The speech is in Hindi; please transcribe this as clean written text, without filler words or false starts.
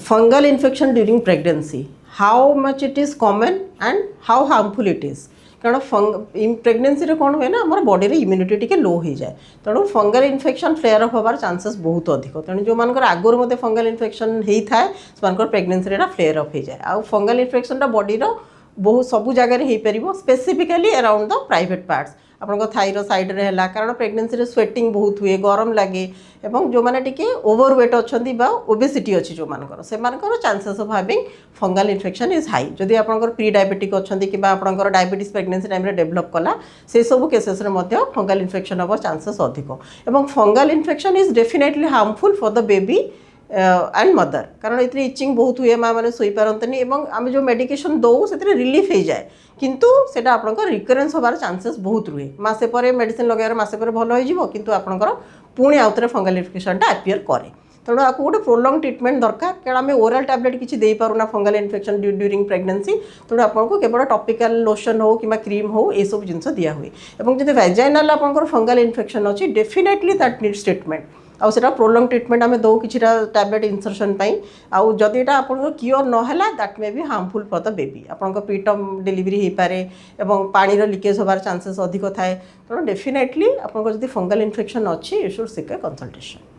fungal infection during pregnancy, how much it is common and how harmful it is. कारण प्रेगनेंसी रे कौन हुए ना आम बॉडी रे इम्यूनिटी टी लो हो जाए तेणु फंगल इन्फेक्शन फ्लेयर अफ हबार चांसेस बहुत अधिक तेणु जो मान आगुरी मत फंगल इन्फेक्शन होता है से प्रेगनेंसी फ्लेयर अफ हो जाए आ फंगल इन्फेक्शन बॉडी बहुत सबू जगह हो पार specifically around the private parts आपन थाईर साइड रे है कारण प्रेगनेंसी स्वेटिंग बहुत हुए गरम लगे और जो मैंने टी ओवरवेट अच्छा ओबेसिटी अच्छी जो मानकर से chances of having fungal infection is high जदि आपंकर प्री डायबिटिक अच्छा कि आपंकर डायबिटीज प्रेगनेंसी टाइम डेभलप कला से सब केसेस फंगल इन्फेक्शन हबार चांसेस अधिक और fungal infection is definitely harmful for the baby and mother कारण ये इचिंग बहुत हुए माँ मैंने शुई पारती आम जो मेडिकेशन दौ से रिलीफ हो जाए किंतु सेटा आपंकर रिकरेन्स होबार चांसेस बहुत रुहे मसे पर मेडिसिन लगे मसे पर भल हो किंतु आपंकर पुणी आउे फंगल इन्फेक्शन अपियर करे तेणु आपको गोटे प्रोलंग ट्रिटमेंट दरकार कारण आम ओराल टैबलेट किसी दे पारुना फंगल इन्फेक्शन ड्यूरिंग प्रेगनेंसी तेणु आपको केवल टॉपिकल लोशन हो कि क्रीम हो ये सब जिन दिया हुए और जब वैजाइनाल आपंकर फंगल इन्फेक्शन अच्छी डेफिनेटली दैट नीड्स ट्रिटमेंट आउ सेटा प्रोलंग ट्रिटमेंट आम दो कि टैबलेट इनसर्शन आउ जदि यहाँ आप क्योर नहला that may be harmful for the baby आपंक प्रीटर्म डिलीवरी हो पारे और पानी लीकेज होबार चांसेस अधिक थाए तेणु डेफिनेटली आपंक जदि फंगल इन्फेक्शन अच्छी you should seek A consultation.